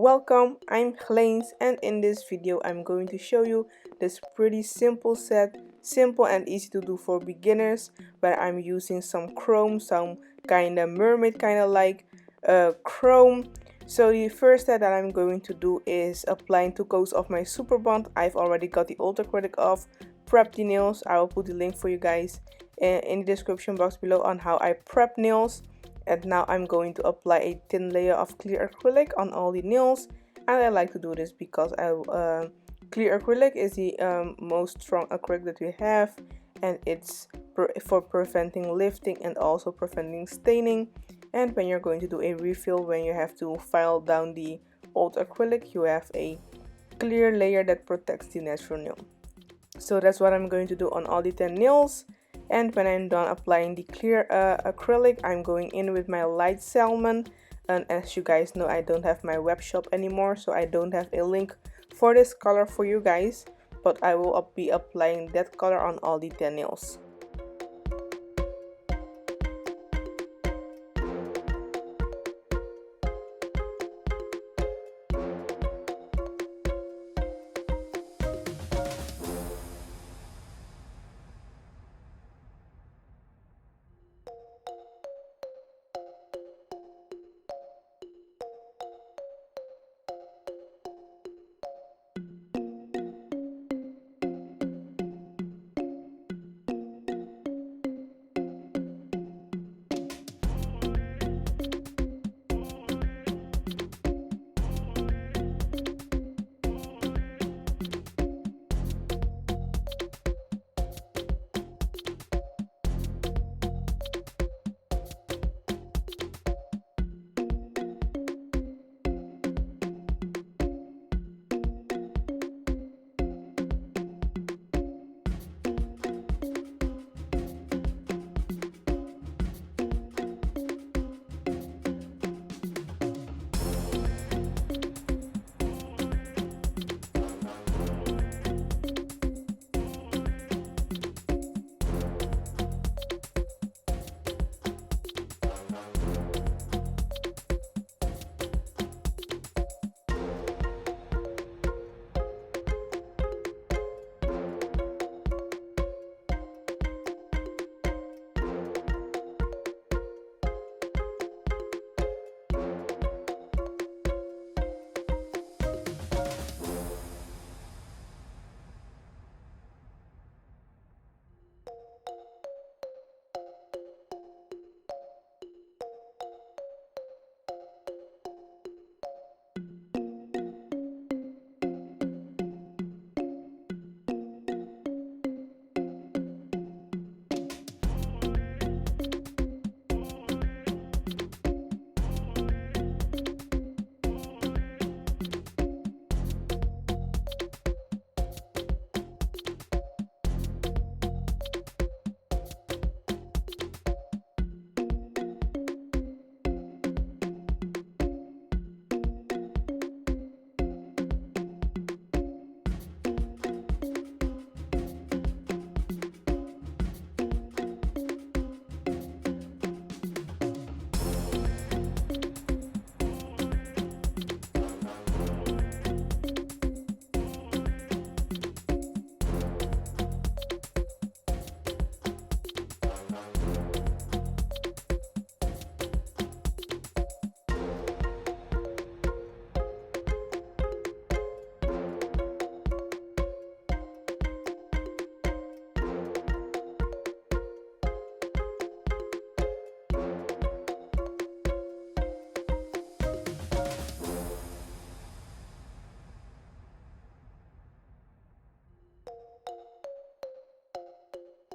Welcome, I'm Helens, and in this video I'm going to show you this pretty simple set, simple and easy to do for beginners, where I'm using some chrome, some kinda mermaid kinda like chrome. So the first step that I'm going to do is applying 2 coats of my super bond. I've already got the old acrylic off, prep the nails. I will put the link for you guys in the description box below on how I prep nails. And now I'm going to apply a thin layer of clear acrylic on all the nails, and I like to do this because clear acrylic is the most strong acrylic that we have, and it's for preventing lifting and also preventing staining. And when you're going to do a refill, when you have to file down the old acrylic, you have a clear layer that protects the natural nail. So that's what I'm going to do on all the 10 nails. And when I'm done applying the clear acrylic, I'm going in with my light salmon. And as you guys know, I don't have my web shop anymore, so I don't have a link for this color for you guys, but I will be applying that color on all the 10 nails.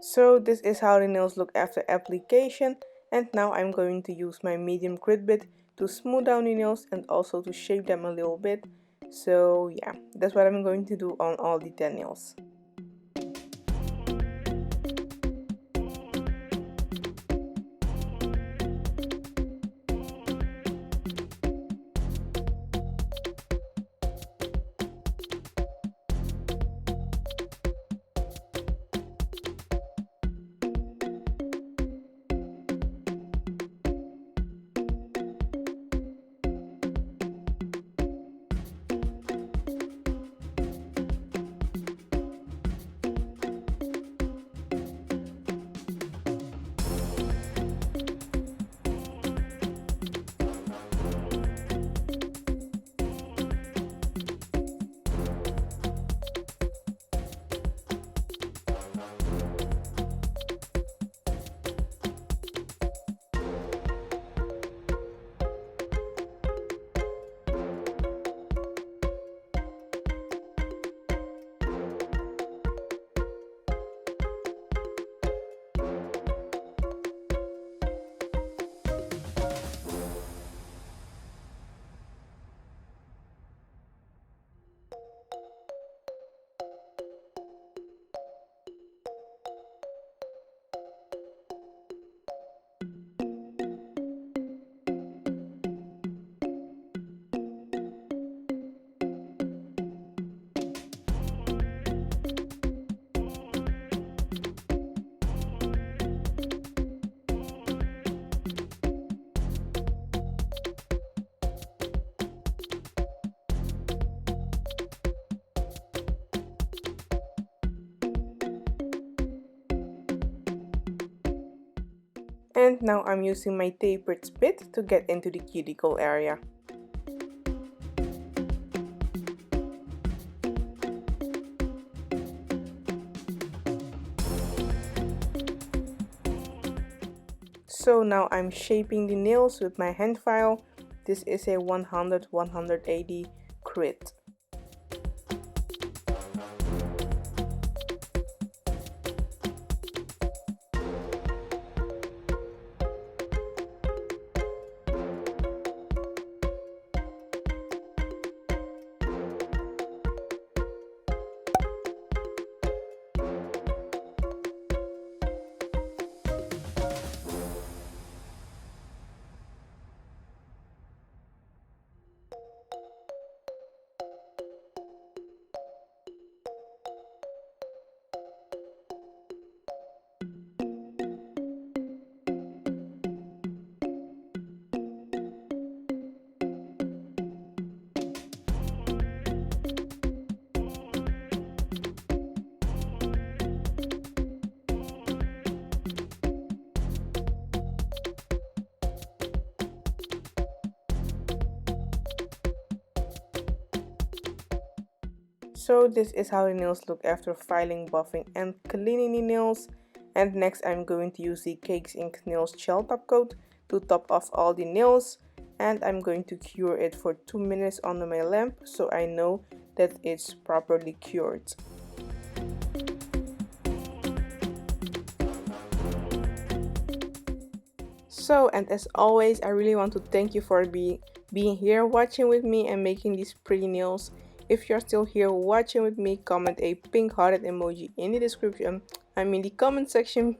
So this is how the nails look after application, and now I'm going to use my medium grit bit to smooth down the nails and also to shape them a little bit. So yeah, that's what I'm going to do on all the 10 nails. And now I'm using my tapered bit to get into the cuticle area. So now I'm shaping the nails with my hand file. This is a 100-180 grit. So this is how the nails look after filing, buffing and cleaning the nails. And next I'm going to use the Cakes Ink Nails Gel Top Coat to top off all the nails. And I'm going to cure it for 2 minutes under my lamp so I know that it's properly cured. So, and as always, I really want to thank you for being here watching with me and making these pretty nails. If you're still here watching with me, comment a pink hearted emoji in the description, the comment section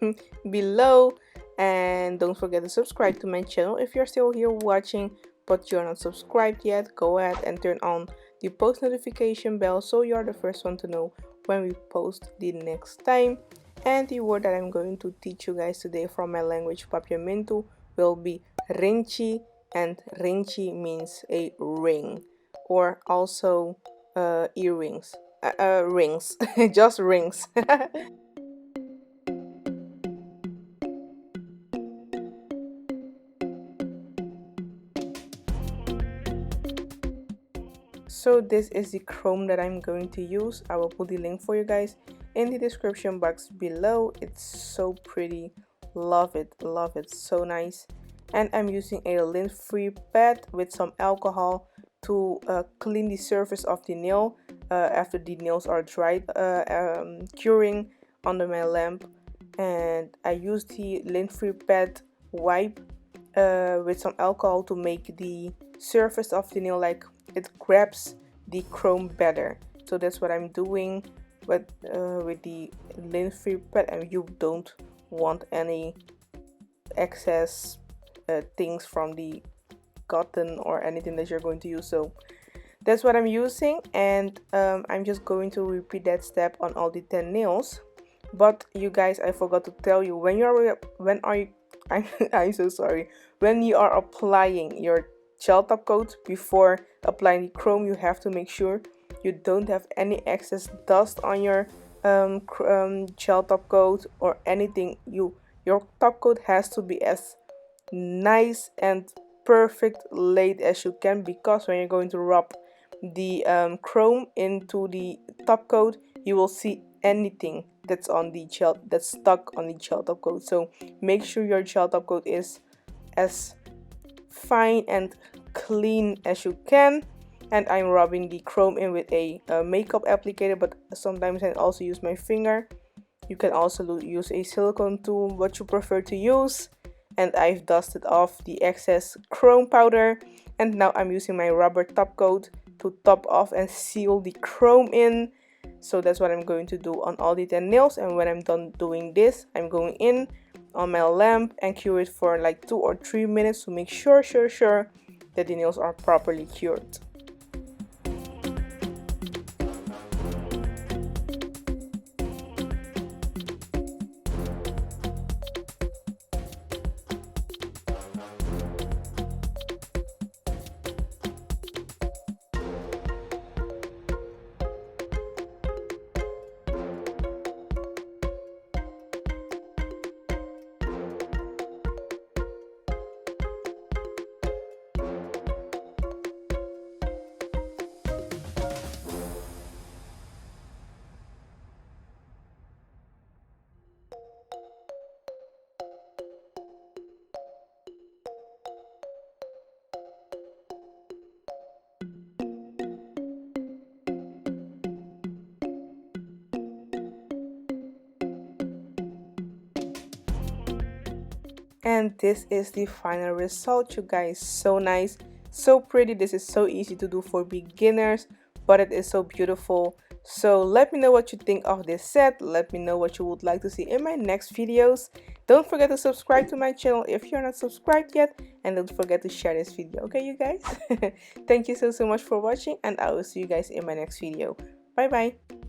below. And don't forget to subscribe to my channel if you're still here watching but you're not subscribed yet. Go ahead and turn on the post notification bell so you're the first one to know when we post the next time. And the word that I'm going to teach you guys today from my language Papiamento will be rinchi, and rinchi means a ring, or also earrings, rings, just rings. So this is the chrome that I'm going to use. I will put the link for you guys in the description box below. It's so pretty, love it, so nice. And I'm using a lint-free pad with some alcohol to clean the surface of the nail after the nails are dried, curing under my lamp. And I use the lint-free pad wipe with some alcohol to make the surface of the nail like it grabs the chrome better. So that's what I'm doing with the lint-free pad, and you don't want any excess things from the cotton or anything that you're going to use. So that's what I'm using, and I'm just going to repeat that step on all the 10 nails. But you guys, I forgot to tell you, I'm so sorry, when you are applying your gel top coat, before applying the chrome, you have to make sure you don't have any excess dust on your gel top coat or anything. Your top coat has to be as nice and perfect laid as you can, because when you're going to rub the chrome into the top coat, you will see anything that's on the gel, that's stuck on the gel top coat. So make sure your gel top coat is as fine and clean as you can. And I'm rubbing the chrome in with a makeup applicator, but sometimes I also use my finger. You can also use a silicone tool, what you prefer to use. And I've dusted off the excess chrome powder, and now I'm using my rubber top coat to top off and seal the chrome in. So that's what I'm going to do on all the 10 nails. And when I'm done doing this, I'm going in on my lamp and cure it for like 2 or 3 minutes to make sure that the nails are properly cured. And this is the final result, you guys. So nice, so pretty. This is so easy to do for beginners, but it is so beautiful. So let me know what you think of this set. Let me know what you would like to see in my next videos. Don't forget to subscribe to my channel if you're not subscribed yet, and don't forget to share this video, okay, you guys? Thank you so much for watching, and I will see you guys in my next video. Bye bye.